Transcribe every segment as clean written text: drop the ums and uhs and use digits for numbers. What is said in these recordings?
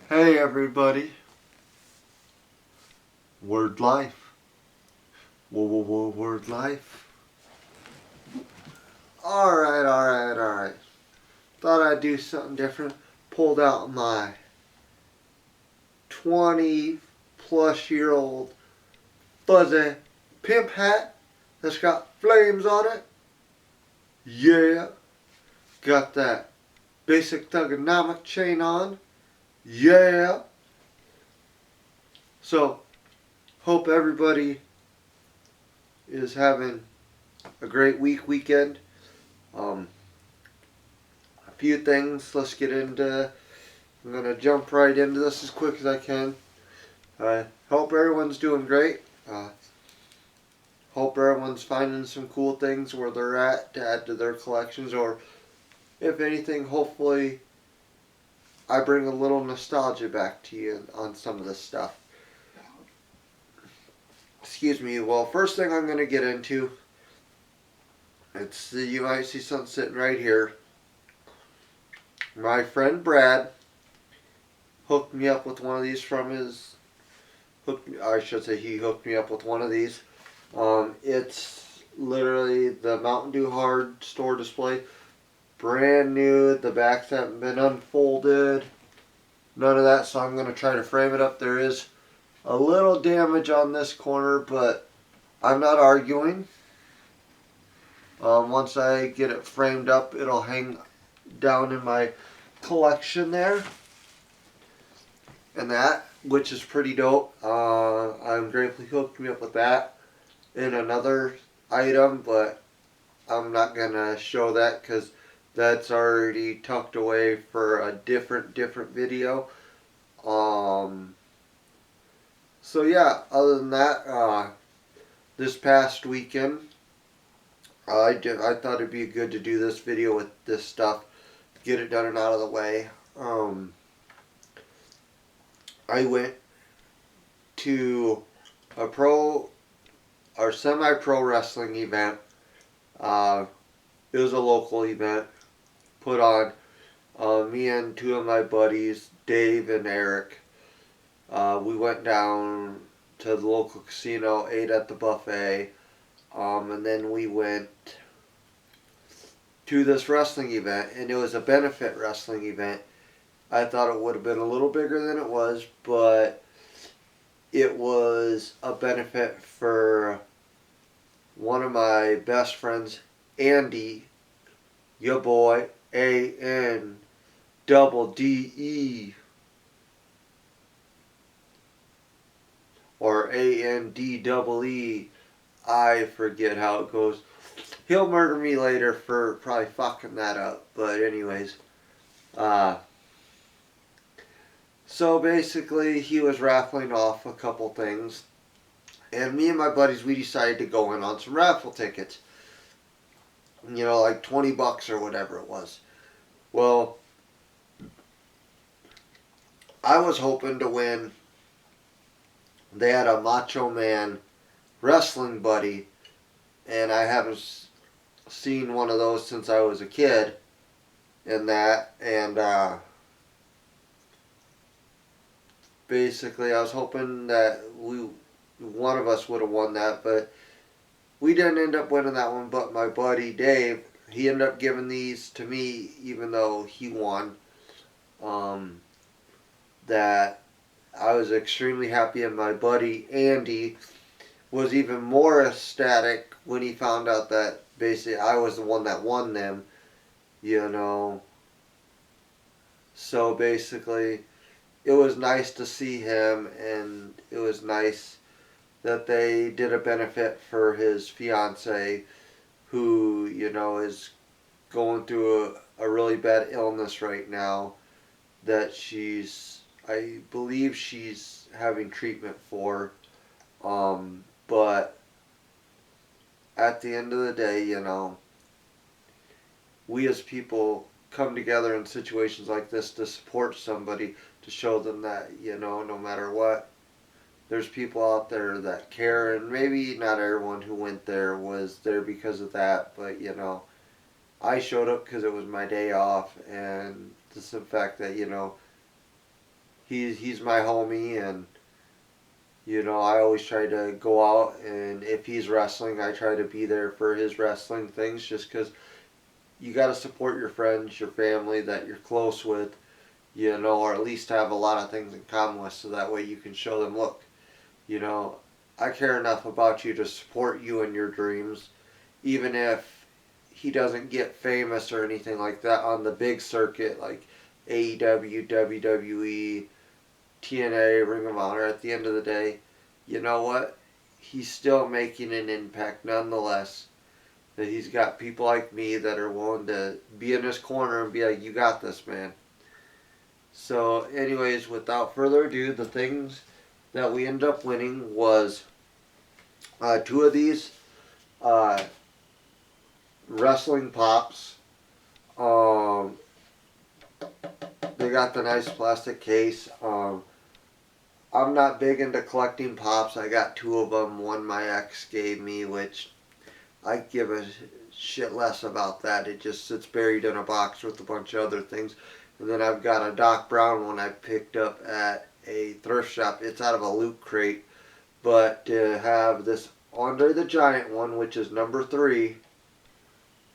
Hey everybody, word life. Word life. Alright. Thought I'd do something different. Pulled out my 20 plus year old fuzzy pimp hat that's got flames on it. Yeah. Got that basic thugonomic chain on. Yeah. So, hope everybody is having a great weekend. A few things. Let's get into. I'm gonna jump right into this as quick as I can. I hope everyone's doing great. Hope everyone's finding some cool things where they're at to add to their collections, or if anything, hopefully I bring a little nostalgia back to you on some of this stuff. Excuse me. Well, first thing I'm gonna get into. You might see something sitting right here. My friend Brad hooked me up with one of these from his. He hooked me up with one of these. It's literally the Mountain Dew Hard store display. Brand new. The backs haven't been unfolded. None of that, so I'm going to try to frame it up. There is a little damage on this corner, but I'm not arguing. Once I get it framed up, it'll hang down in my collection there. And that, which is pretty dope. I'm grateful he hooked me up with that and another item, but I'm not gonna show that because that's already tucked away for a different video. So yeah, other than that, this past weekend, I thought it'd be good to do this video with this stuff, get it done and out of the way. I went to a pro or semi-pro wrestling event. It was a local event put on. Me and two of my buddies, Dave and Eric, we went down to the local casino, ate at the buffet, and then we went to this wrestling event, and it was a benefit wrestling event. I thought it would have been a little bigger than it was, but it was a benefit for one of my best friends, ANDEE, your boy, ANDEE, or ANDEE. I forget how it goes. He'll murder me later for probably fucking that up, but anyways. So basically, he was raffling off a couple things. And me and my buddies, we decided to go in on some raffle tickets. You know, like $20 or whatever it was. Well, I was hoping to win. They had a Macho Man wrestling buddy. And I haven't seen one of those since I was a kid. And basically, I was hoping that one of us would have won that, but we didn't end up winning that one. But my buddy Dave, he ended up giving these to me, even though he won. That I was extremely happy, and my buddy ANDEE was even more ecstatic when he found out that basically I was the one that won them. You know. So basically, it was nice to see him, and it was nice that they did a benefit for his fiance, who, you know, is going through a really bad illness right now that I believe she's having treatment for. But at the end of the day, you know, we as people come together in situations like this to support somebody, to show them that, you know, no matter what, there's people out there that care. And maybe not everyone who went there was there because of that, but, you know, I showed up because it was my day off, and just the fact that, you know, he's my homie, and I always try to go out, and if he's wrestling, I try to be there for his wrestling things, just because you got to support your friends, your family that you're close with, or at least have a lot of things in common with, so that way you can show them, look, you know, I care enough about you to support you and your dreams, even if he doesn't get famous or anything like that on the big circuit like AEW, WWE, TNA, Ring of Honor. At the end of the day, you know what? He's still making an impact nonetheless. That he's got people like me that are willing to be in his corner and be like, you got this, man. So, anyways, without further ado, the things that we ended up winning was two of these uh, wrestling pops. They got the nice plastic case. I'm not big into collecting pops. I got two of them. One my ex gave me, which I give a shit less about that. It just sits buried in a box with a bunch of other things. And then I've got a Doc Brown one I picked up at a thrift shop. It's out of a loot crate. But to have this Andre the Giant one, which is number 3,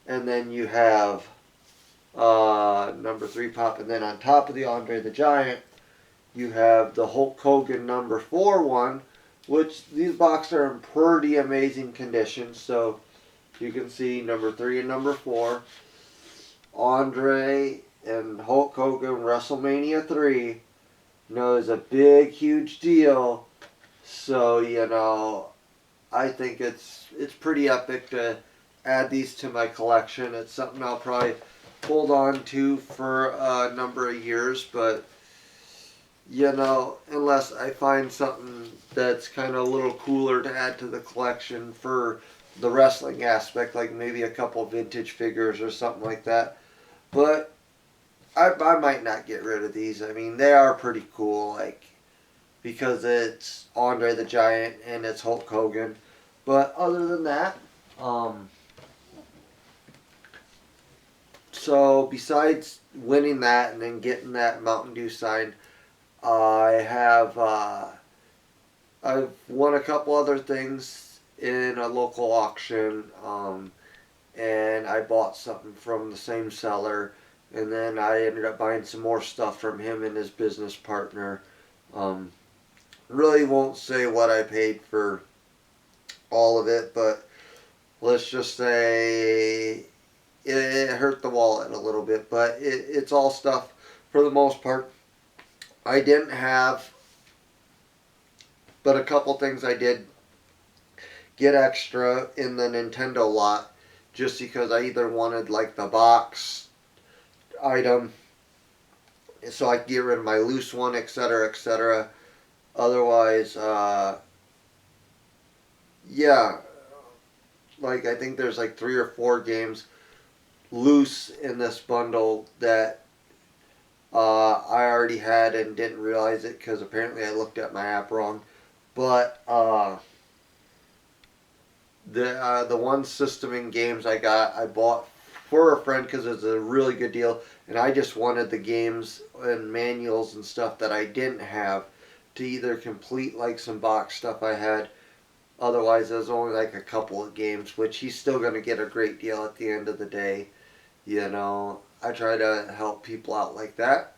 and then you have number 3 pop, and then on top of the Andre the Giant, you have the Hulk Hogan number 4 one, which these boxes are in pretty amazing condition. So you can see number 3 and number 4, Andre and Hulk Hogan WrestleMania 3, is a big, huge deal. So, I think it's pretty epic to add these to my collection. It's something I'll probably hold on to for a number of years, but unless I find something that's kind of a little cooler to add to the collection for the wrestling aspect, like maybe a couple vintage figures or something like that. But I might not get rid of these. I mean, they are pretty cool, because it's Andre the Giant and it's Hulk Hogan. But other than that, so besides winning that and then getting that Mountain Dew signed, I've won a couple other things in a local auction, and I bought something from the same seller, and then I ended up buying some more stuff from him and his business partner. Really won't say what I paid for all of it, but let's just say it hurt the wallet a little bit, but it's all stuff for the most part I didn't have, but a couple things I did get extra in the Nintendo lot, just because I either wanted like the box item so I could get rid of my loose one, etc., etc. Otherwise, yeah, like I think there's like 3 or 4 games loose in this bundle that I already had and didn't realize it because apparently I looked at my app wrong. But the one system in games I bought for a friend because it's a really good deal, and I just wanted the games and manuals and stuff that I didn't have to either complete like some box stuff I had. Otherwise, there's only like a couple of games, which he's still going to get a great deal at the end of the day. I try to help people out like that.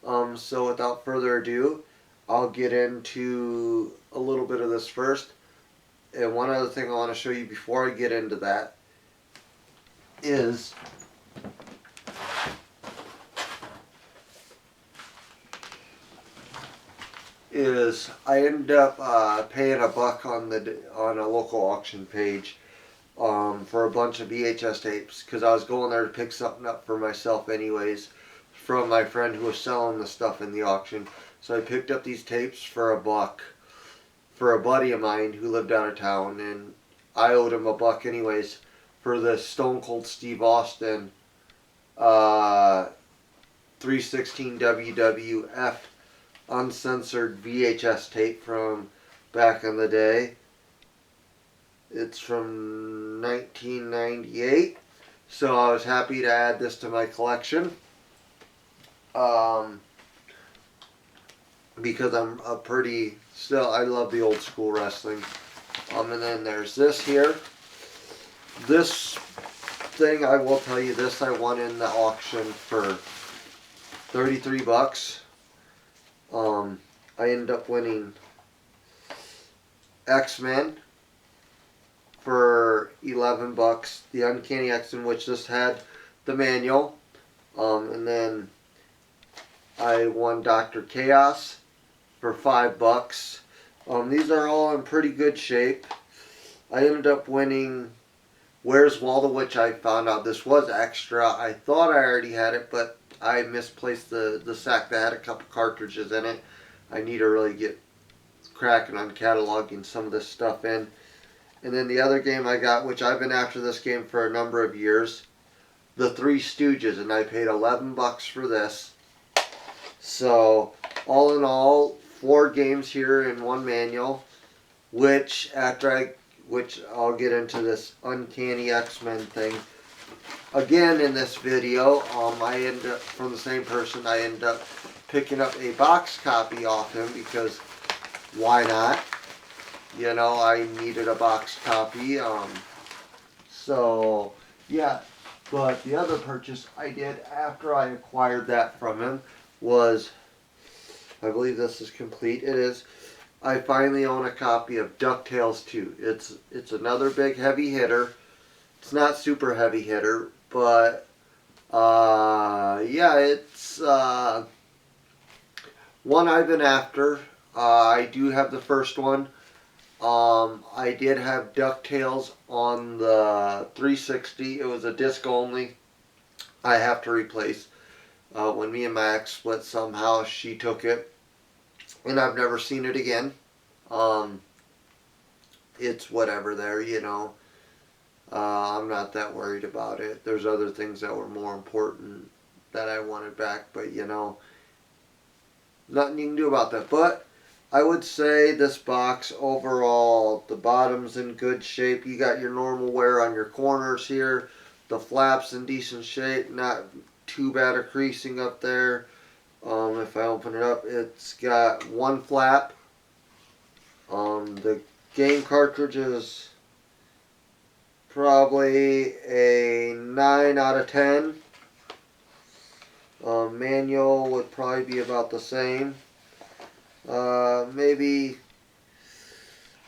So without further ado, I'll get into a little bit of this first. And one other thing I want to show you before I get into that is I ended up paying $1 on a local auction page for a bunch of VHS tapes because I was going there to pick something up for myself anyways from my friend who was selling the stuff in the auction. So I picked up these tapes for $1 for a buddy of mine who lived out of town, and I owed him $1 anyways for the Stone Cold Steve Austin 316 WWF uncensored VHS tape from back in the day. It's from 1998, so I was happy to add this to my collection. because I love the old school wrestling. And then there's this here. This thing, I will tell you this, I won in the auction for 33 bucks. I ended up winning X-Men for 11 bucks. The Uncanny X-Men, which just had the manual. And then I won Dr. Chaos for 5 bucks. These are all in pretty good shape. I ended up winning Where's Waldo, which I found out this was extra. I thought I already had it, but I misplaced the sack that had a couple cartridges in it. I need to really get cracking on cataloging some of this stuff in. And then the other game I got, which I've been after this game for a number of years, The Three Stooges, and I paid 11 bucks for this. So, all in all, 4 games here in one manual, which I'll get into this Uncanny X-Men thing. Again, in this video, I end up, from the same person, I end up picking up a box copy off him because why not? You know, I needed a box copy. So, yeah. But the other purchase I did after I acquired that from him was, I believe this is complete. It is. I finally own a copy of DuckTales 2. It's another big heavy hitter. It's not super heavy hitter, but yeah, it's one I've been after. I do have the first one. I did have DuckTales on the 360. It was a disc only. I have to replace. When me and my ex split, somehow she took it, and I've never seen it again. It's whatever there, you know. I'm not that worried about it. There's other things that were more important that I wanted back, but you know, nothing you can do about that. But I would say this box overall, the bottom's in good shape. You got your normal wear on your corners here. The flap's in decent shape, not too bad of creasing up there. If I open it up, it's got one flap. The game cartridge is probably a 9 out of 10. Manual would probably be about the same. Maybe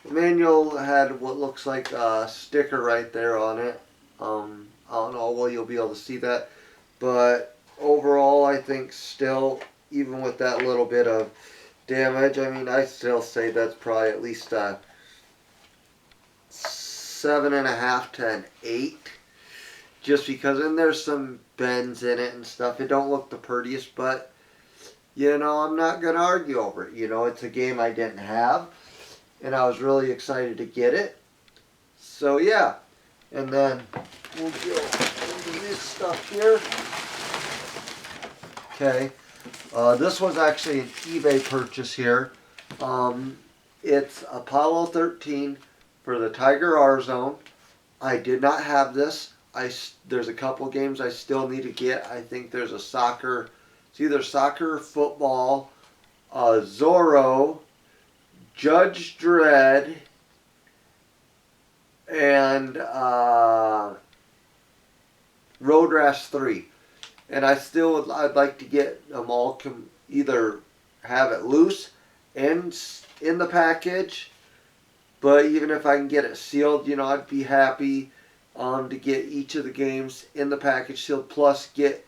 the manual had what looks like a sticker right there on it. I don't know, well, you'll be able to see that. But overall, I think still, even with that little bit of damage, I mean, I still say that's probably at least a 7.5 to an 8. Just because, and there's some bends in it and stuff. It don't look the prettiest, but you know, I'm not going to argue over it. You know, it's a game I didn't have, and I was really excited to get it. So, yeah. And then we'll go into this stuff here. Okay. This was actually an eBay purchase here. It's Apollo 13 for the Tiger R Zone. I did not have this. There's a couple games I still need to get. I think there's a soccer. It's either soccer or football, Zorro, Judge Dredd, and Road Rash 3. And I'd like to get them all, either have it loose and in the package, but even if I can get it sealed, you know, I'd be happy to get each of the games in the package sealed, plus get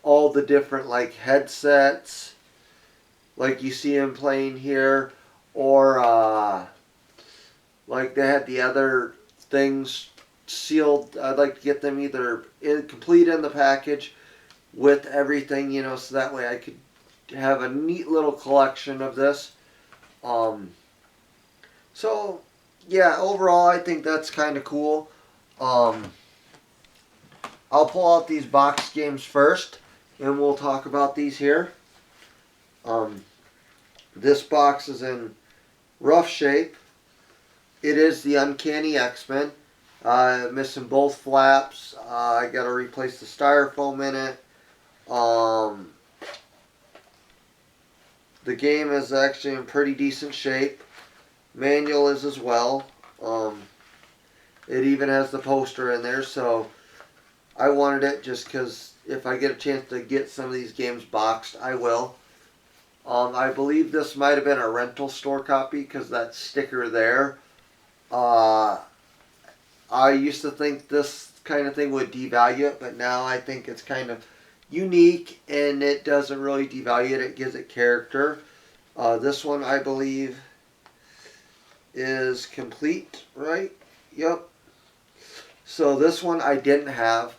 all the different like headsets like you see him playing here, or like they had the other things sealed. I'd like to get them either complete in the package with everything, you know, so that way I could have a neat little collection of this. So yeah, overall I think that's kind of cool. I'll pull out these box games first, and we'll talk about these here. This box is in rough shape. It is the Uncanny X-Men. Missing both flaps. I got to replace the styrofoam in it. The game is actually in pretty decent shape. Manual is as well. It even has the poster in there, so I wanted it just because if I get a chance to get some of these games boxed, I will. I believe this might have been a rental store copy because that sticker there. Uh, I used to think this kind of thing would devalue it, but now I think it's kind of unique and it doesn't really devalue it. It gives it character. This one, I believe, is complete, right? Yep. So this one I didn't have.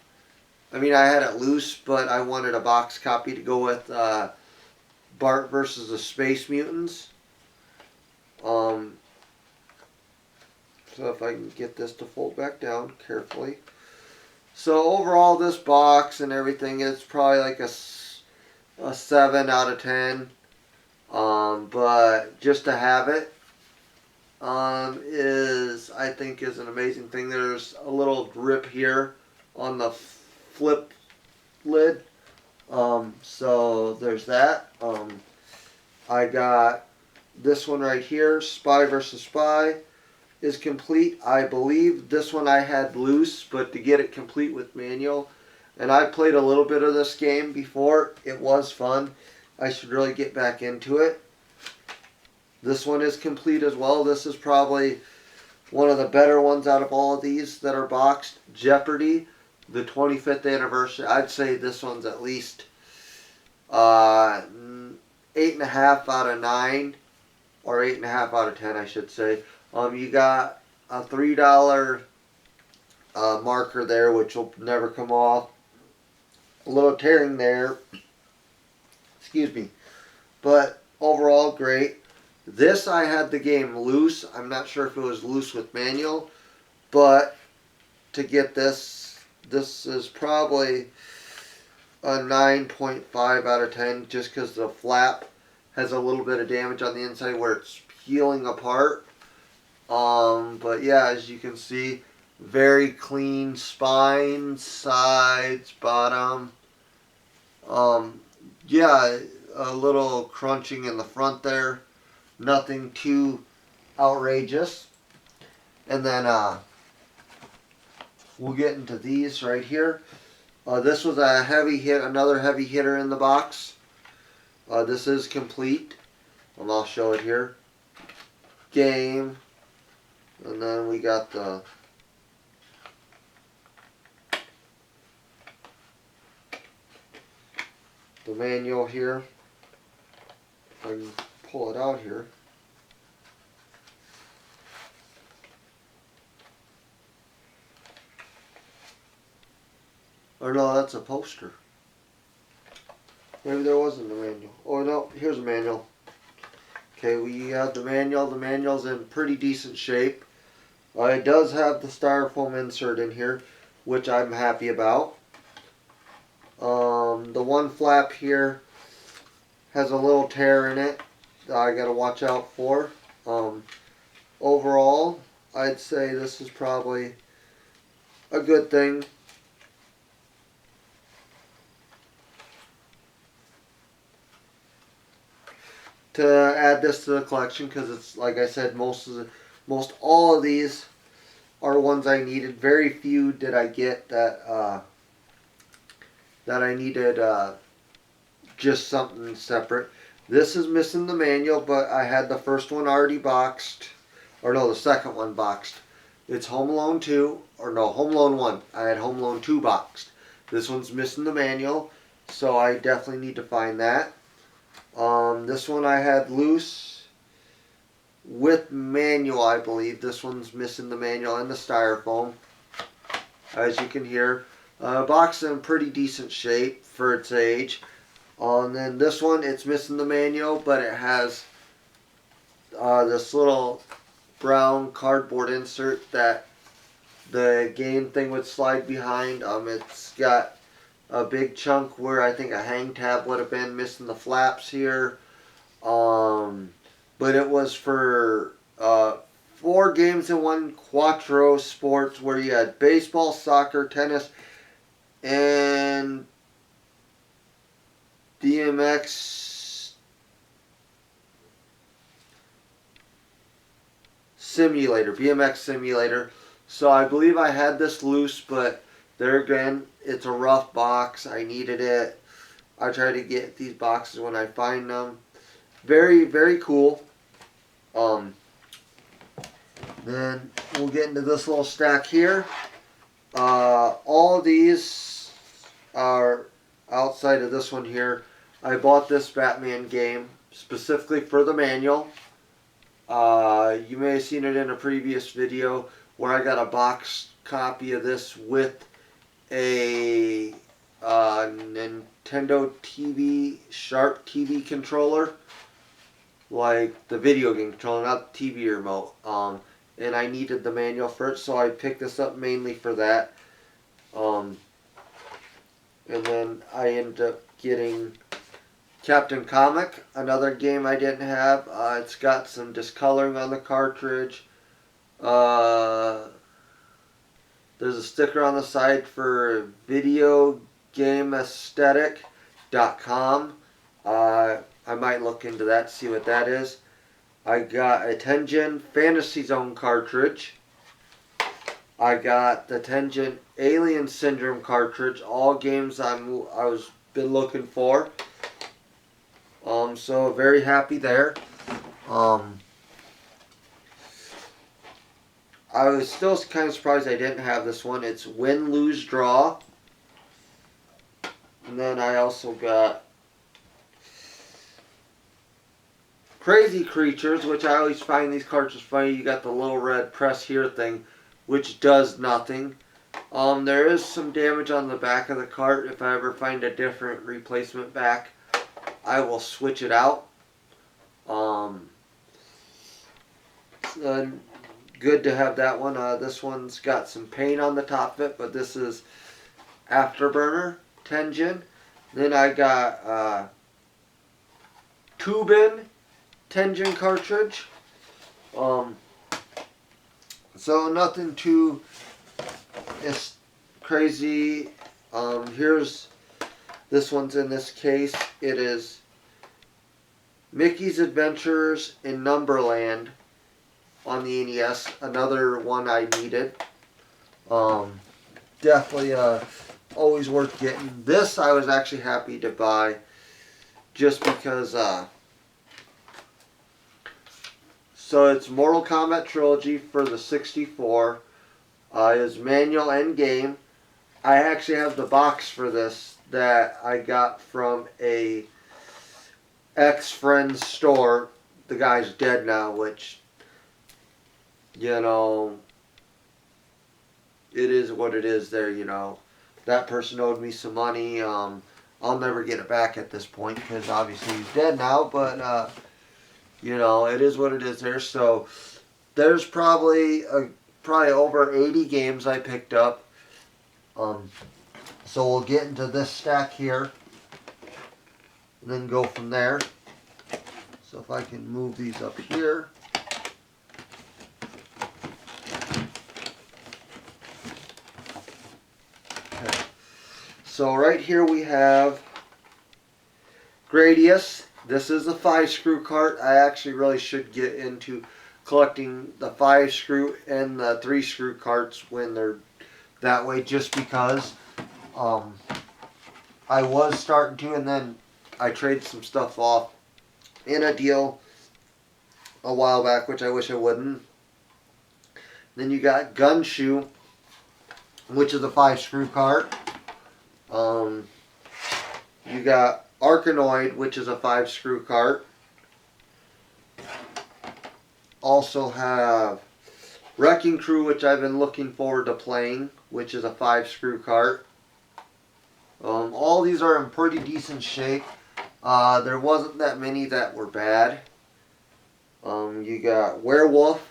I mean, I had it loose, but I wanted a box copy to go with Bart versus the Space Mutants. Um, so if I can get this to fold back down carefully. So overall, this box and everything is probably like a 7 out of 10. But just to have it I think is an amazing thing. There's a little rip here on the flip lid. So there's that. I got this one right here, Spy versus Spy, is complete. I believe this one I had loose, but to get it complete with manual. And I played a little bit of this game before. It was fun. I should really get back into it. This one is complete as well. This is probably one of the better ones out of all of these that are boxed. Jeopardy, the 25th anniversary. I'd say this one's at least 8.5 out of 9, or 8.5 out of 10, I should say. You got a $3 marker there, which will never come off. A little tearing there. Excuse me. But overall, great. This, I had the game loose. I'm not sure if it was loose with manual, but to get this is probably a 9.5 out of 10 just because the flap has a little bit of damage on the inside where it's peeling apart. But yeah, as you can see, very clean spine, sides, bottom. Yeah, a little crunching in the front there. Nothing too outrageous. And then we'll get into these right here. This was a heavy hit, another heavy hitter in the box. This is complete, and I'll show it here. Game, and then we got the manual here. If I can pull it out here. Or no, that's a poster. Maybe there wasn't a manual. Oh no, here's a manual. Okay, we have the manual. The manual's in pretty decent shape. It does have the styrofoam insert in here, which I'm happy about. The one flap here has a little tear in it that I gotta watch out for. Overall, I'd say this is probably a good thing. To add this to the collection, because it's like I said, most all of these are ones I needed. Very few did I get that I needed just something separate. This is missing the manual, but I had the first one already boxed, or no, the second one boxed. It's Home Alone 2, or no, Home Alone 1. I had Home Alone 2 boxed. This one's missing the manual, so I definitely need to find that. This one I had loose with manual, I believe. This one's missing the manual and the styrofoam, as you can hear. Box in pretty decent shape for its age. And then this one, it's missing the manual, but it has this little brown cardboard insert that the game thing would slide behind. It's got a big chunk where I think a hang tab would have been, missing the flaps here. But it was for 4 games in one, Quattro Sports, where you had baseball, soccer, tennis, and DMX simulator, BMX simulator. So I believe I had this loose, but there again, it's a rough box. I needed it. I try to get these boxes when I find them. Very, very cool. Then we'll get into this little stack here. All of these are outside of this one here. I bought this Batman game specifically for the manual. You may have seen it in a previous video where I got a box copy of this with a Nintendo TV Sharp TV controller, like the video game controller, not the TV remote. And I needed the manual for it, so I picked this up mainly for that. And then I ended up getting Captain Comic, another game I didn't have. It's got some discoloring on the cartridge. There's a sticker on the side for videogameaesthetic.com. I might look into that, see what that is. I got a Tengen Fantasy Zone cartridge. I got the Tengen Alien Syndrome cartridge. All games I was been looking for. So very happy there. I was still kind of surprised I didn't have this one. It's Win, Lose, Draw. And then I also got Crazy Creatures, which I always find these cartridges funny. You got the little red press here thing, which does nothing. There is some damage on the back of the cart. If I ever find a different replacement back, I will switch it out. Good to have that one. This one's got some paint on the top of it, but this is Afterburner Tengen. Then I got Tubin Tengen cartridge. So nothing too crazy. Here's this one's in this case. It is Mickey's Adventures in Numberland on the NES. Another one I needed. Definitely always worth getting. This I was actually happy to buy just because so it's Mortal Kombat Trilogy for the 64. It's manual and game. I actually have the box for this that I got from a ex-friend's store. The guy's dead now, which, you know, it is what it is there, you know. That person owed me some money. I'll never get it back at this point because obviously he's dead now, but you know, it is what it is there. So there's probably over 80 games I picked up. So we'll get into this stack here and then go from there. So if I can move these up here. Okay. So right here we have Gradius. This is a 5-screw cart. I actually really should get into collecting the 5-screw and the 3-screw carts when they're that way, just because I was starting to, and then I traded some stuff off in a deal a while back, which I wish I wouldn't. Then you got Gunshoe, which is a 5-screw cart. You got Arkanoid, which is a 5-screw cart. Also have Wrecking Crew, which I've been looking forward to playing, which is a 5-screw cart. All these are in pretty decent shape. There wasn't that many that were bad. You got Werewolf,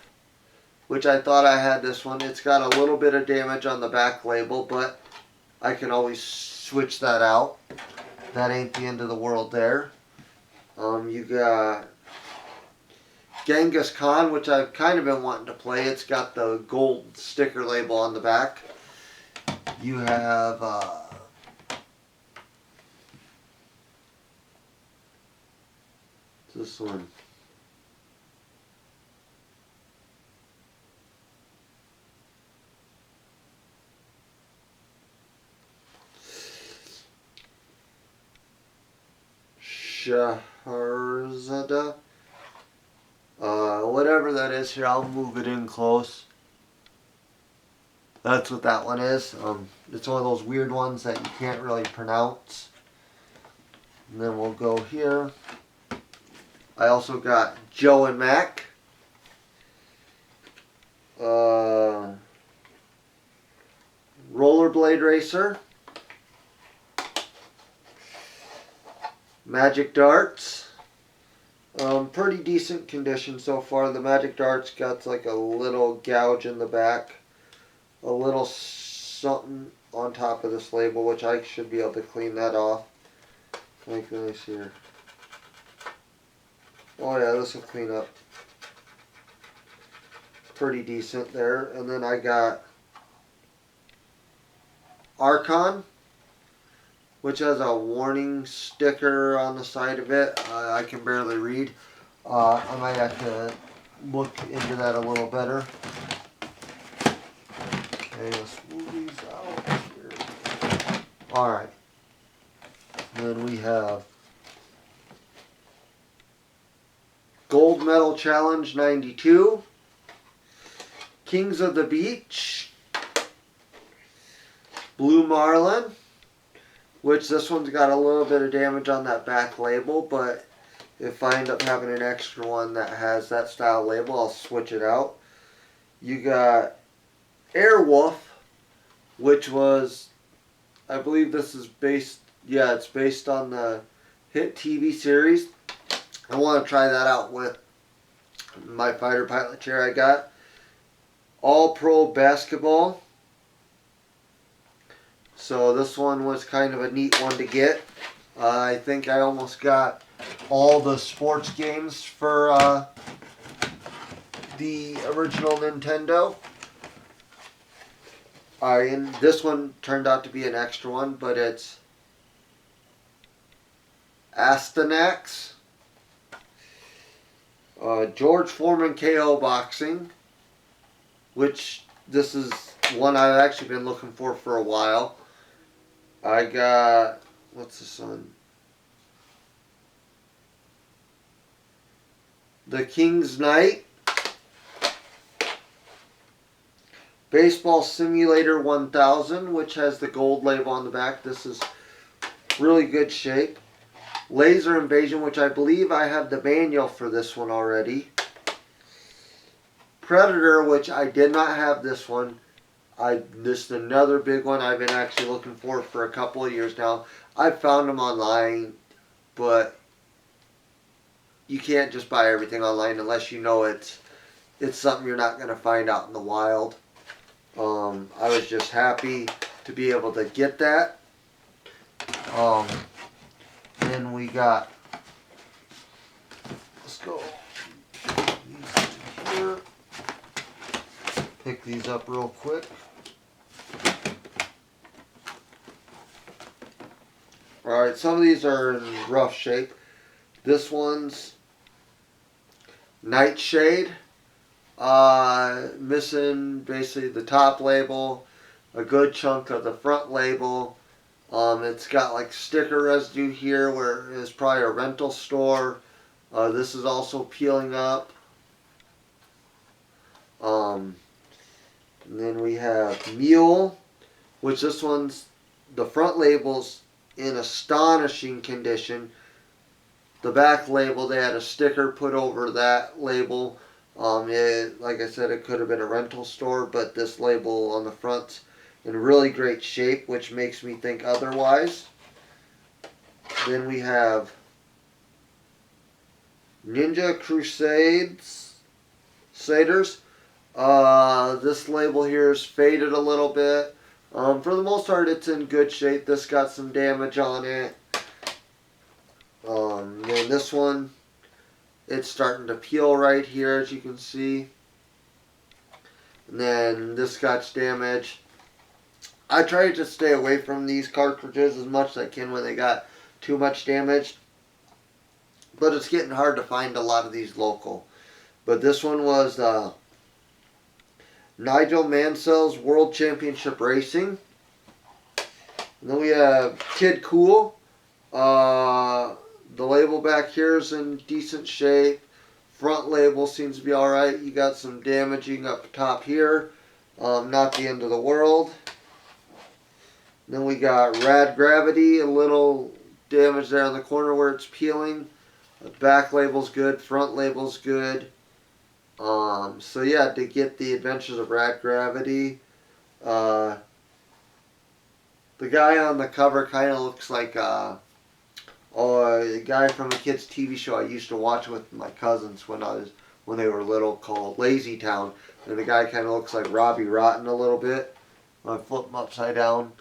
which I thought I had this one. It's got a little bit of damage on the back label, but I can always switch that out. That ain't the end of the world there. You got Genghis Khan, which I've kind of been wanting to play. It's got the gold sticker label on the back. You have this one. Shaharzada. Whatever that is here, I'll move it in close. That's what that one is. It's one of those weird ones that you can't really pronounce. And then we'll go here. I also got Joe and Mac. Rollerblade Racer. Magic Darts. Pretty decent condition so far. The Magic Darts got like a little gouge in the back. A little something on top of this label, which I should be able to clean that off. Like this here. Oh yeah, this will clean up pretty decent there. And then I got Archon, which has a warning sticker on the side of it. I can barely read. I might have to look into that a little better. Okay, let's move these out here. Alright. Then we have Gold Medal Challenge 92. Kings of the Beach. Blue Marlin. Which this one's got a little bit of damage on that back label, but if I end up having an extra one that has that style label, I'll switch it out. You got Airwolf, which was, I believe this is based, yeah, it's based on the hit TV series. I want to try that out with my fighter pilot chair I got. All Pro Basketball. So this one was kind of a neat one to get. I think I almost got all the sports games for the original Nintendo. And this one turned out to be an extra one, but it's Astanax. George Foreman KO Boxing, which this is one I've actually been looking for a while. I got, what's this one? The King's Knight. Baseball Simulator 1000, which has the gold label on the back. This is really good shape. Laser Invasion, which I believe I have the manual for this one already. Predator, which I did not have this one. This is another big one I've been actually looking for a couple of years now. I've found them online, but you can't just buy everything online unless you know it's something you're not going to find out in the wild. I was just happy to be able to get that. Then we got, let's go these here. Pick these up real quick. Alright, some of these are in rough shape. This one's Nightshade. Missing basically the top label, a good chunk of the front label. It's got like sticker residue here where it's probably a rental store. This is also peeling up. And then we have Mule, which this one's, the front label's in astonishing condition. The back label, they had a sticker put over that label. Like I said, it could have been a rental store, but this label on the front's in really great shape, which makes me think otherwise. Then we have Ninja Crusaders. This label here is faded a little bit. For the most part, it's in good shape. This got some damage on it. Then this one, it's starting to peel right here, as you can see. And then this got damage. I try to stay away from these cartridges as much as I can when they got too much damage. But it's getting hard to find a lot of these local. But this one was Nigel Mansell's World Championship Racing. And then we have Kid Cool. The label back here is in decent shape. Front label seems to be alright. You got some damaging up top here. Not the end of the world. Then we got Rad Gravity, a little damage there in the corner where it's peeling. The back label's good, front label's good. So yeah, to get the Adventures of Rad Gravity, the guy on the cover kind of looks like a guy from a kid's TV show I used to watch with my cousins when they were little, called Lazy Town. And the guy kind of looks like Robbie Rotten a little bit. I flip him upside down.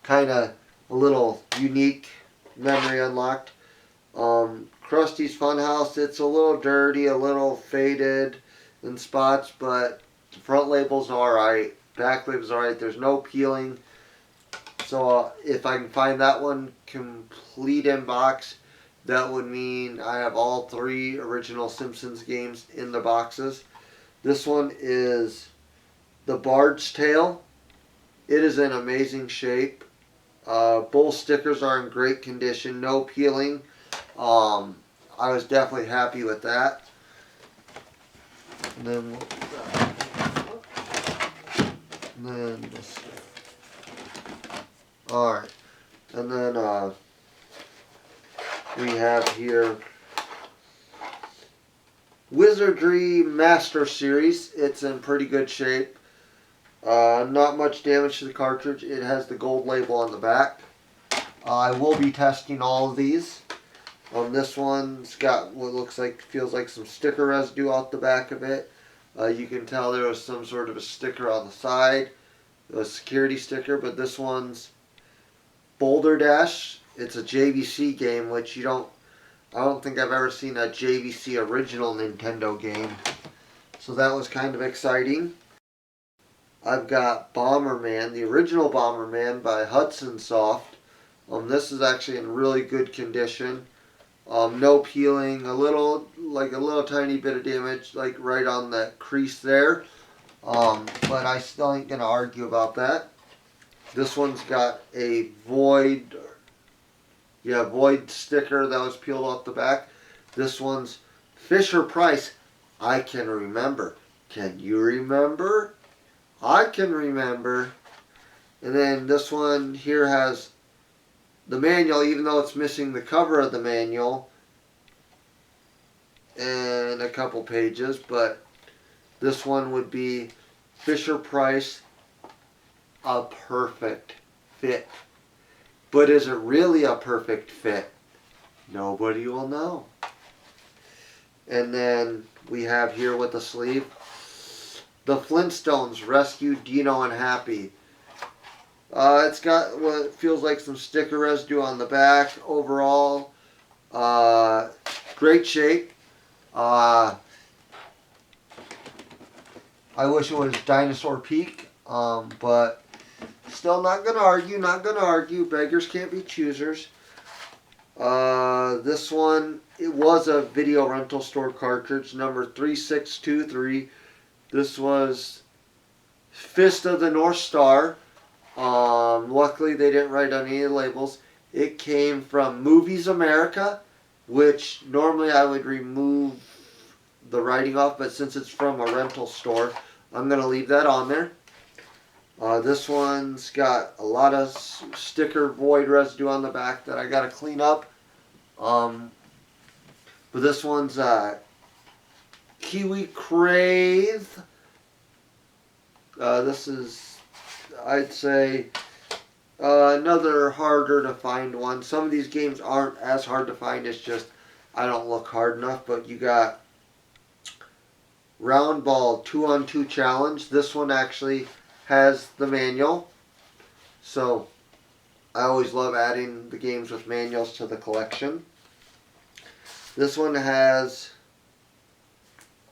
Kind of a little unique, memory unlocked. Krusty's Funhouse, it's a little dirty, a little faded in spots, but the front label's alright. Back label's alright. There's no peeling. So if I can find that one complete in box, that would mean I have all 3 original Simpsons games in the boxes. This one is the Bard's Tale. It is in amazing shape. Both stickers are in great condition, no peeling. I was definitely happy with that. And then this. Alright. And then we have here Wizardry Master Series. It's in pretty good shape. Not much damage to the cartridge. It has the gold label on the back. I will be testing all of these. This one's got what feels like some sticker residue off the back of it. You can tell there was some sort of a sticker on the side, a security sticker, but this one's Boulder Dash. It's a JVC game, which I don't think I've ever seen a JVC original Nintendo game. So that was kind of exciting. I've got Bomberman, the original Bomberman by Hudson Soft. This is actually in really good condition. No peeling, a little tiny bit of damage, like right on that crease there. But I still ain't gonna argue about that. This one's got a void sticker that was peeled off the back. This one's Fisher Price. I can remember. Can you remember? I can remember. And then this one here has the manual, even though it's missing the cover of the manual and a couple pages, but this one would be Fisher Price, a perfect fit. But is it really a perfect fit? Nobody will know. And then we have here with the sleeve, the Flintstones Rescue Dino and Happy. It's got what feels like some sticker residue on the back. Overall, great shape. I wish it was Dinosaur Peak, but still not gonna argue. Beggars can't be choosers. This one, it was a video rental store cartridge, number 3623. This was Fist of the North Star. Luckily they didn't write on any of the labels. It came from Movies America, which normally I would remove the writing off, but since it's from a rental store, I'm going to leave that on there. This one's got a lot of sticker void residue on the back that I got to clean up. But this one's Kiwi Crave. This is, I'd say, another harder to find one. Some of these games aren't as hard to find, it's just I don't look hard enough. But you got Round Ball 2-on-2 Challenge. This one actually has the manual. So I always love adding the games with manuals to the collection. This one has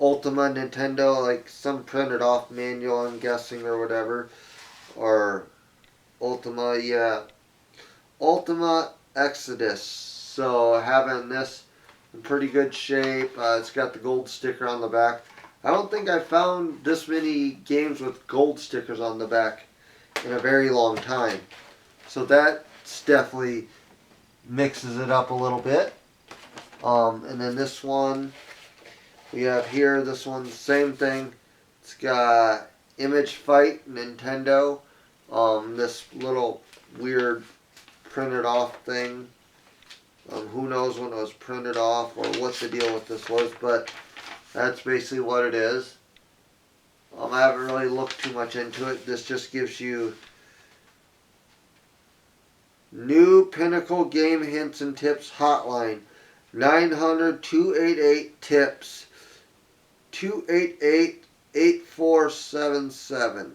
Ultima Nintendo, like some printed off manual, I'm guessing, or whatever. Or Ultima, yeah. Ultima Exodus. So having this in pretty good shape. It's got the gold sticker on the back. I don't think I found this many games with gold stickers on the back in a very long time. So that definitely mixes it up a little bit. And then this one we have here, this one's the same thing. It's got Image Fight Nintendo. This little weird printed off thing. Who knows when it was printed off or what the deal with this was, but that's basically what it is. I haven't really looked too much into it. This just gives you new Pinnacle Game Hints and Tips Hotline. 900-288-TIPS. 288-8477.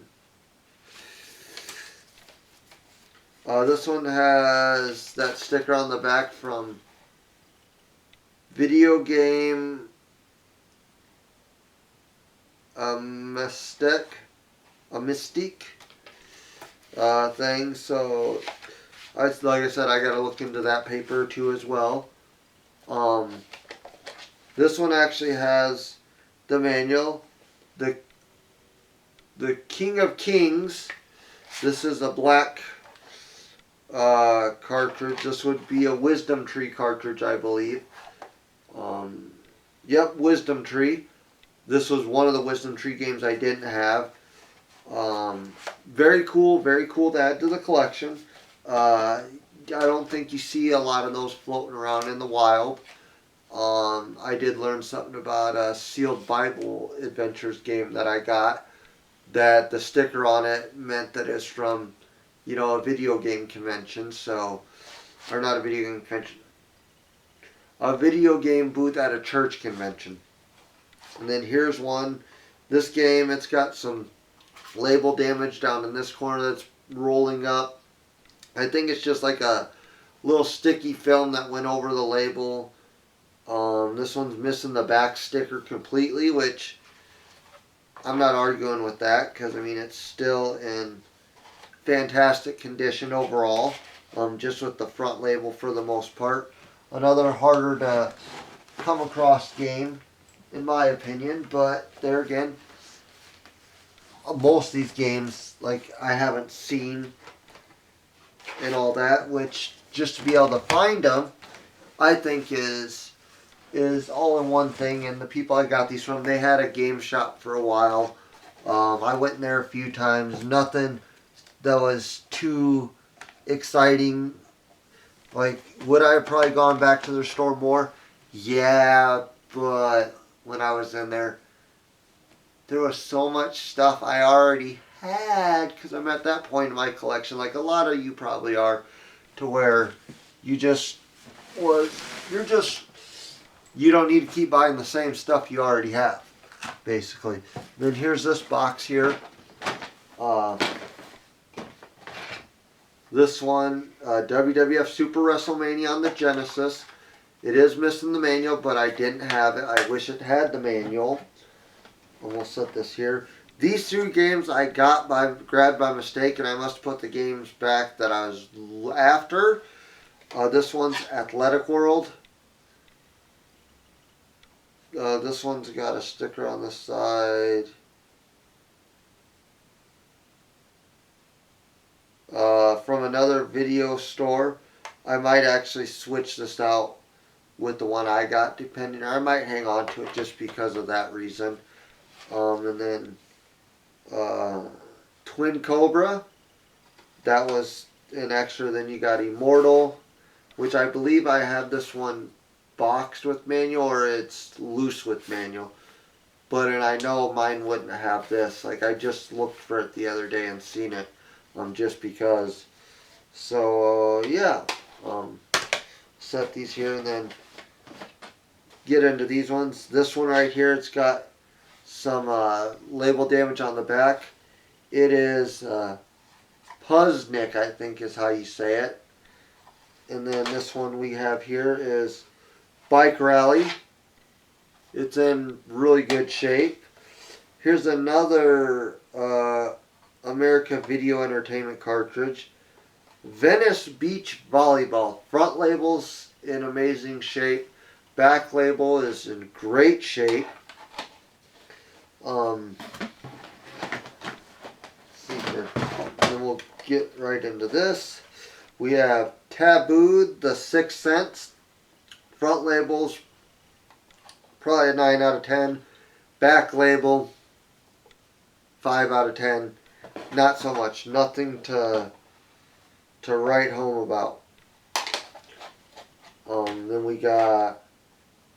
This one has that sticker on the back from Video Game Mystique thing. So, like I said, I got to look into that paper too as well. This one actually has the manual, the King of Kings. This is a black cartridge. This would be a Wisdom Tree cartridge, I believe. Yep, Wisdom Tree. This was one of the Wisdom Tree games I didn't have. Very cool to add to the collection. I don't think you see a lot of those floating around in the wild. I did learn something about a Sealed Bible Adventures game that I got, that the sticker on it meant that it's from, you know, a video game convention. So, or not a video game convention, a video game booth at a church convention. And then here's one. This game, it's got some label damage down in this corner that's rolling up. I think it's just like a little sticky film that went over the label. This one's missing the back sticker completely, which I'm not arguing with that, because I mean it's still in fantastic condition overall, just with the front label for the most part. Another harder to come across game, in my opinion, but there again, most of these games, like, I haven't seen and all that, which just to be able to find them, I think is all in one thing. And the people I got these from, they had a game shop for a while. I went in there a few times. Nothing that was too exciting. Like, would I have probably gone back to their store more? Yeah, but when I was in there, there was so much stuff I already had, because I'm at that point in my collection, like a lot of you probably are, to where you don't need to keep buying the same stuff you already have, basically. Then here's this box here. This one, WWF Super WrestleMania on the Genesis. It is missing the manual, but I didn't have it. I wish it had the manual. And we'll set this here. These two games I grabbed by mistake, and I must put the games back that I was after. This one's Athletic World. This one's got a sticker on the side. From another video store. I might actually switch this out with the one I got, depending. Or I might hang on to it just because of that reason. And then Twin Cobra. That was an extra. Then you got Immortal, which I believe I have this one boxed with manual, or it's loose with manual. And I know mine wouldn't have this. Like, I just looked for it the other day and seen it, just because. So yeah, set these here and then get into these ones. This one right here, it's got some label damage on the back. It is Puznik, I think is how you say it. And then this one we have here is Bike Rally. It's in really good shape. Here's another America Video Entertainment cartridge. Venice Beach Volleyball. Front label's in amazing shape. Back label is in great shape. See here. Then we'll get right into this. We have Taboo, The Sixth Sense Front labels, probably a 9 out of 10. Back label, 5 out of 10. Not so much. Nothing to write home about. Then we got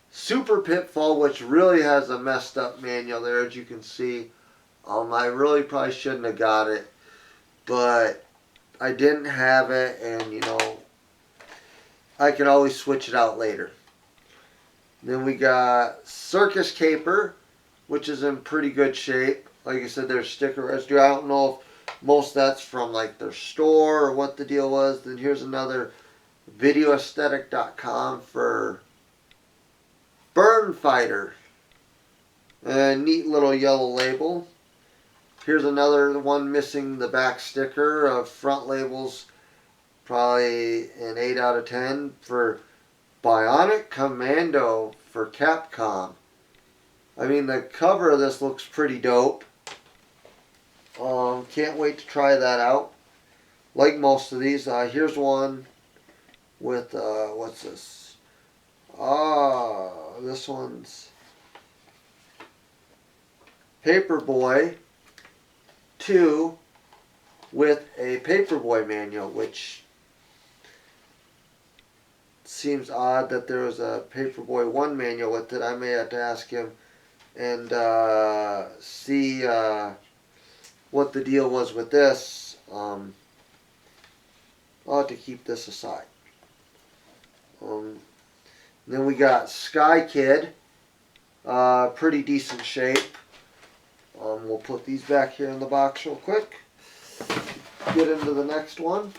Super Pitfall, which really has a messed up manual there, as you can see. I really probably shouldn't have got it, but I didn't have it, and you know, I can always switch it out later. Then we got Circus Caper, which is in pretty good shape. Like I said, there's sticker residue. I don't know if most of that's from like their store or what the deal was. Then here's another videoaesthetic.com for Burn Fighter. A neat little yellow label. Here's another one missing the back sticker of front labels. Probably an 8 out of 10 for Bionic Commando for Capcom. I mean, the cover of this looks pretty dope. Can't wait to try that out. Like most of these, here's one with, what's this? This one's Paperboy 2 with a Paperboy manual, which seems odd that there was a Paperboy 1 manual with it. I may have to ask him and see what the deal was with this. I'll have to keep this aside. Then we got Sky Kid, pretty decent shape. We'll put these back here in the box real quick. Get into the next one.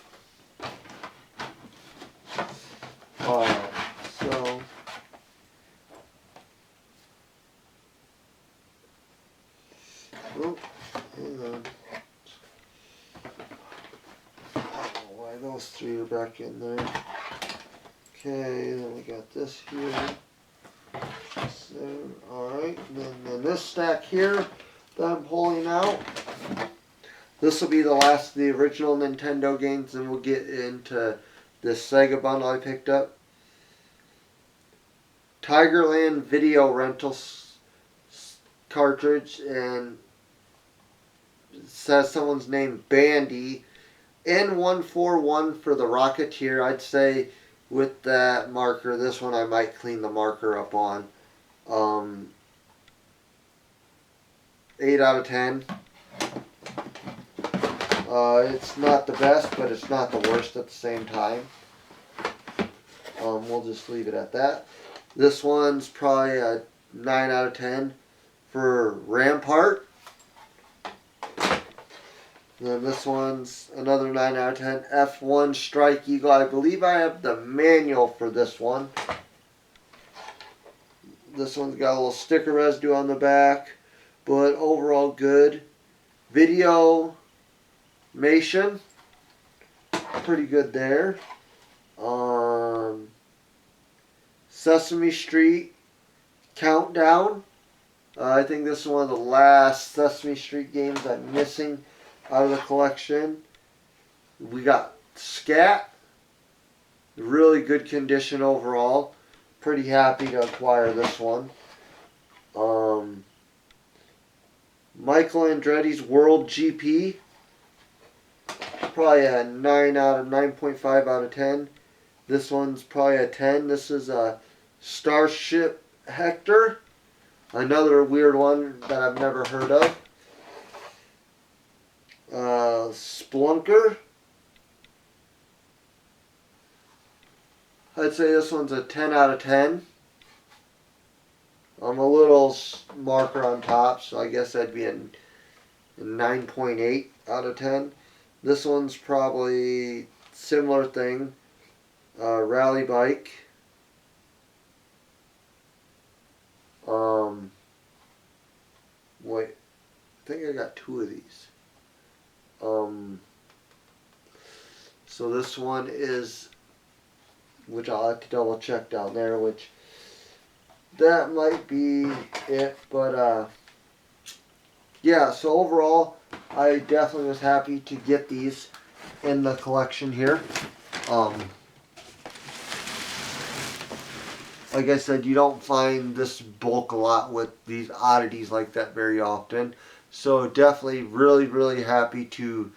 So oh, hang on. I don't know why those three are back in there. Okay, then we got this here. So, alright, then this stack here that I'm pulling out. This will be the last of the original Nintendo games, and we'll get into this Sega bundle I picked up. Tigerland video rental cartridge, and it says someone's name, Bandy. N141 for the Rocketeer. I'd say with that marker, this one I might clean the marker up on. 8 out of 10. It's not the best, but it's not the worst at the same time. We'll just leave it at that. This one's probably a 9 out of 10 for Rampart. And then this one's another 9 out of 10. F1 Strike Eagle. I believe I have the manual for this one. This one's got a little sticker residue on the back, but overall good. Video Mation, pretty good there. Sesame Street Countdown. I think this is one of the last Sesame Street games I'm missing out of the collection. We got Scat. Really good condition overall. Pretty happy to acquire this one. Michael Andretti's World GP. Probably a 9.5 out of 10. This one's probably a 10. This is a Starship Hector. Another weird one that I've never heard of. Splunker. I'd say this one's a 10 out of 10. A little marker on top, so I guess that'd be a 9.8 out of 10. This one's probably similar thing. Rally bike. Wait, I think I got 2 of these. So this one is, which I'll have to double check down there, which that might be it, but yeah, so overall I definitely was happy to get these in the collection here. like I said, you don't find this bulk a lot with these oddities like that very often. So definitely really, really happy to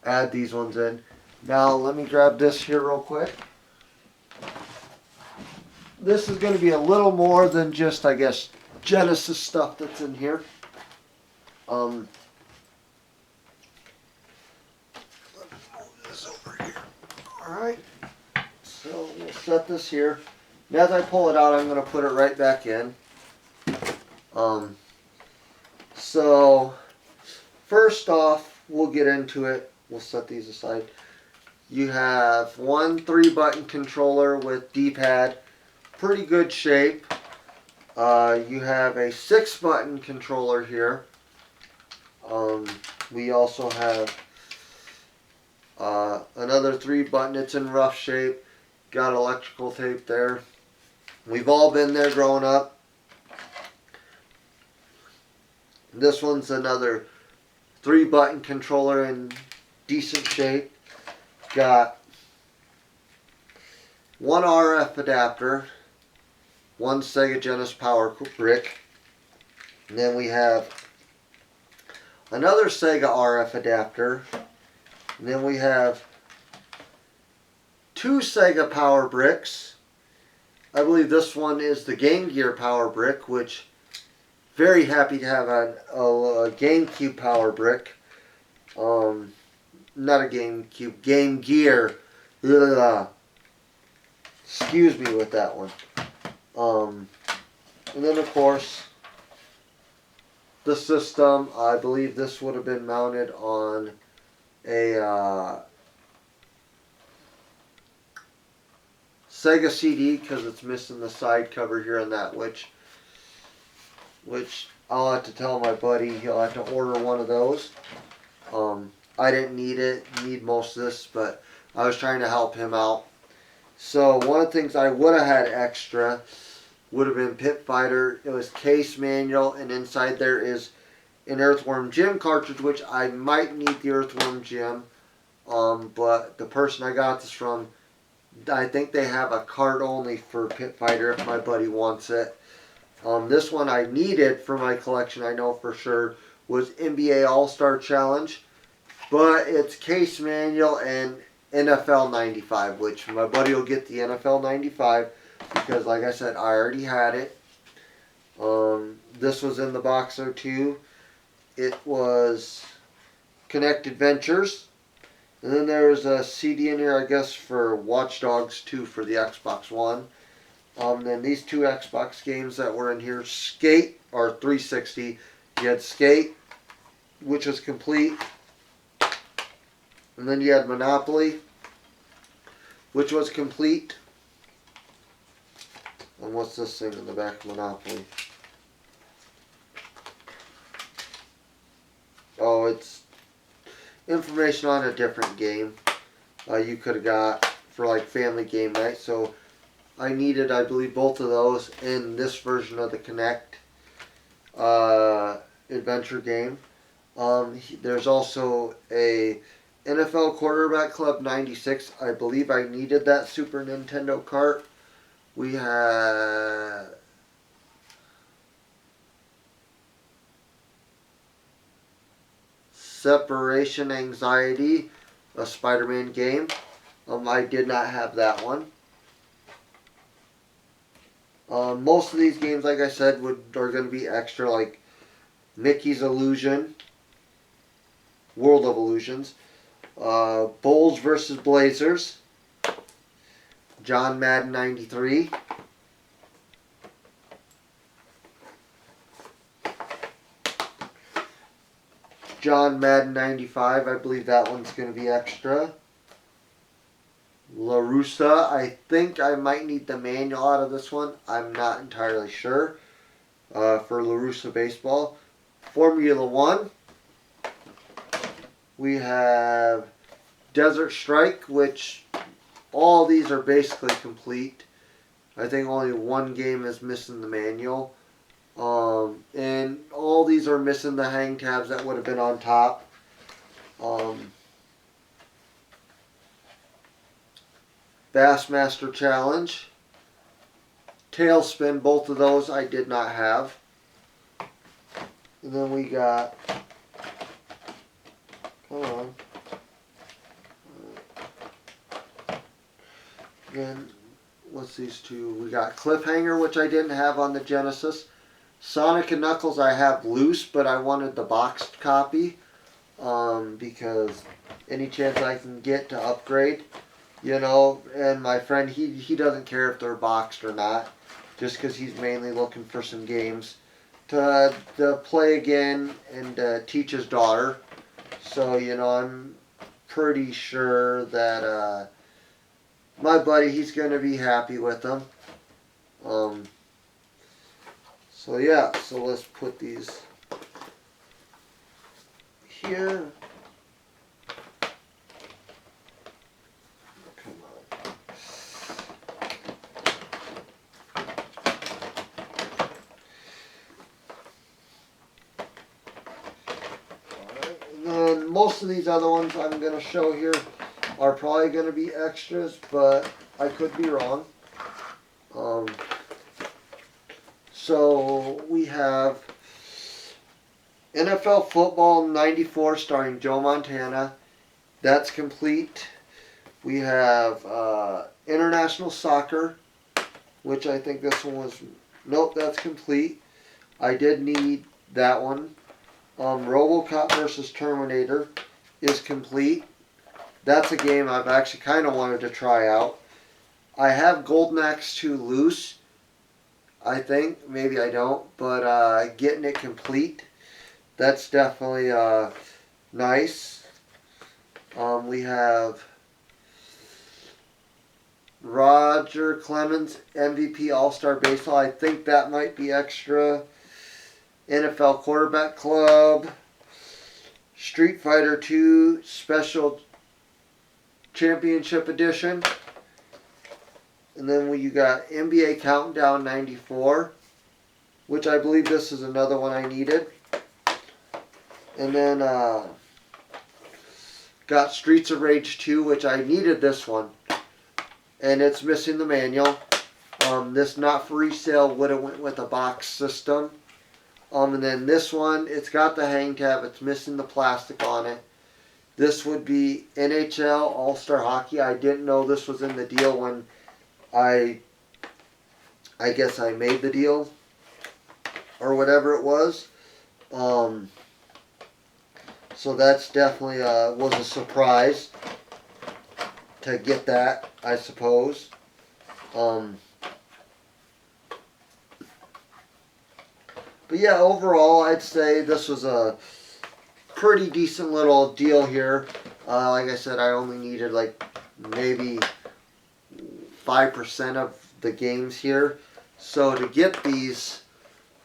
add these ones in. Now let me grab this here real quick. This is going to be a little more than just, I guess, Genesis stuff that's in here. Let's move this over here. Alright, so we'll set this here. And as I pull it out, I'm going to put it right back in. So, first off, we'll get into it. We'll set these aside. You have one 3-button controller with D-pad. Pretty good shape. You have a 6-button controller here. We also have another 3-button. It's in rough shape. Got electrical tape there. We've all been there growing up. This one's another 3-button controller in decent shape. Got one RF adapter, one Sega Genesis power brick, and then we have another Sega RF adapter, and then we have 2 Sega power bricks. I believe this one is the Game Gear power brick, which very happy to have a GameCube power brick. Not a GameCube, Game Gear. Ugh. Excuse me with that one. And then of course, the system. I believe this would have been mounted on a Sega CD because it's missing the side cover here on that, which I'll have to tell my buddy he'll have to order one of those. I didn't need most of this, but I was trying to help him out. So one of the things I would have had extra would have been Pit Fighter. It was case manual, and inside there is an Earthworm Jim cartridge, which I might need the Earthworm Jim. But the person I got this from, I think they have a card only for Pit Fighter if my buddy wants it. This one I needed for my collection, I know for sure, was NBA All-Star Challenge. But it's case manual and NFL 95, which my buddy will get the NFL 95 because, like I said, I already had it. This was in the box there too. It was Connect Adventures. And then there was a CD in here, I guess, for Watch Dogs 2 for the Xbox One. Then these 2 Xbox games that were in here, Skate, or 360. You had Skate, which was complete. And then you had Monopoly, which was complete. And what's this thing in the back of Monopoly? Oh, it's information on a different game you could have got for like family game night. So I needed, I believe, both of those in this version of the Connect adventure game. There's also a NFL Quarterback Club 96. I believe I needed that Super Nintendo cart. We had Separation Anxiety, a Spider-Man game. I did not have that one. Most of these games, like I said, are going to be extra, like Mickey's Illusion, World of Illusions, Bulls versus Blazers, John Madden 93, John Madden 95, I believe that one's going to be extra. LaRussa, I think I might need the manual out of this one. I'm not entirely sure. For LaRussa Baseball. Formula One. We have Desert Strike, which all these are basically complete. I think only one game is missing the manual. And all these are missing the hang tabs that would have been on top. Bassmaster Challenge, Tailspin, both of those I did not have. And then we got, come on. Then, what's these two? We got Cliffhanger, which I didn't have on the Genesis. Sonic and Knuckles I have loose, but I wanted the boxed copy. Because any chance I can get to upgrade, you know, and my friend, he doesn't care if they're boxed or not, just because he's mainly looking for some games to play again and teach his daughter. So, you know, I'm pretty sure that my buddy, he's going to be happy with them. So yeah, so let's put these here. Come on. Alright, and then most of these other ones I'm going to show here are probably going to be extras, but I could be wrong. So we have NFL Football 94 starring Joe Montana. That's complete. We have International Soccer, which I think this one was, nope, that's complete. I did need that one. RoboCop versus Terminator is complete. That's a game I've actually kind of wanted to try out. I have Golden Axe 2 loose, I think. Maybe I don't. But getting it complete, that's definitely nice. We have Roger Clemens MVP All-Star Baseball. I think that might be extra. NFL Quarterback Club. Street Fighter 2 Special Championship Edition. And then you got NBA Countdown 94, which I believe this is another one I needed. And then got Streets of Rage 2, which I needed this one. And it's missing the manual. This not for resale would have went with a box system. And then this one, it's got the hang tab. It's missing the plastic on it. This would be NHL All-Star Hockey. I didn't know this was in the deal when I guess I made the deal or whatever it was. So that's definitely was a surprise to get that, I suppose. But yeah, overall, I'd say this was a pretty decent little deal here. Like I said, I only needed like maybe 5% of the games here. So to get these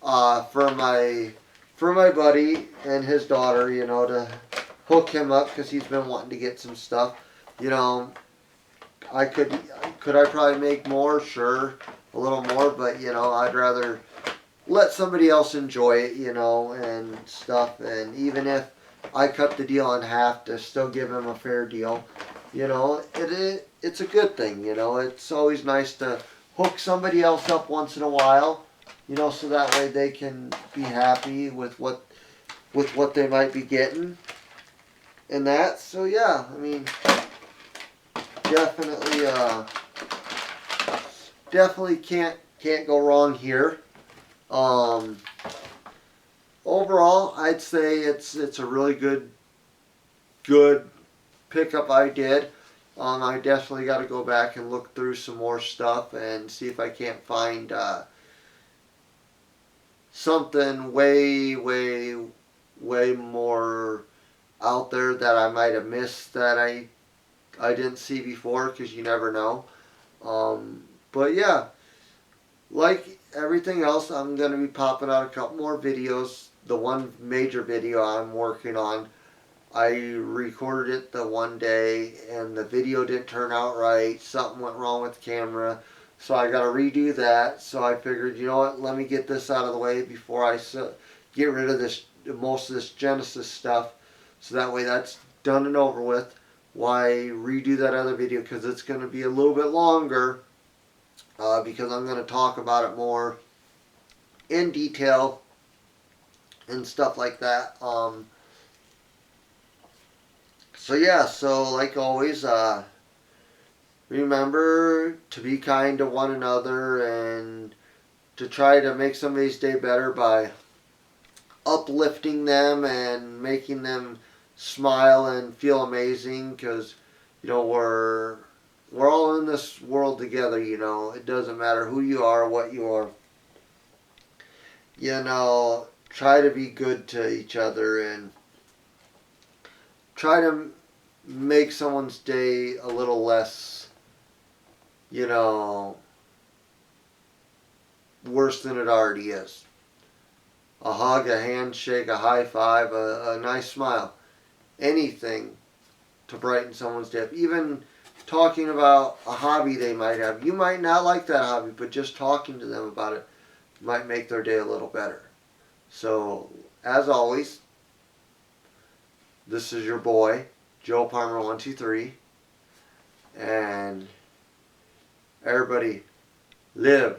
for my buddy and his daughter, you know, to hook him up because he's been wanting to get some stuff. You know, I could I probably make more? Sure, a little more, but you know, I'd rather let somebody else enjoy it, you know, and stuff. And even if I cut the deal in half to still give him a fair deal, you know, it's a good thing, you know. It's always nice to hook somebody else up once in a while, you know, so that way they can be happy with what they might be getting and that. So yeah, I mean, definitely can't go wrong here. Overall, I'd say it's a really good pickup I did. I definitely got to go back and look through some more stuff and see if I can't find something way more out there that I might have missed that I didn't see before, because you never know. But yeah, like everything else, I'm going to be popping out a couple more videos. The one major video I'm working on, I recorded it the one day and the video didn't turn out right. Something went wrong with the camera. So I got to redo that. So I figured, you know what, let me get this out of the way before I get rid of most of this Genesis stuff. So that way that's done and over with. Why redo that other video? Because it's going to be a little bit longer. because I'm going to talk about it more in detail and stuff like that. So yeah, so like always, remember to be kind to one another and to try to make somebody's day better by uplifting them and making them smile and feel amazing, because we're all in this world together. It doesn't matter who you are, what you are. Try to be good to each other and try to make someone's day a little less, you know, worse than it already is. A hug, a handshake, a high five, a nice smile, anything to brighten someone's day. Even talking about a hobby they might have. You might not like that hobby, but just talking to them about it might make their day a little better. So, as always, this is your boy, Joe Palmer 123, and everybody live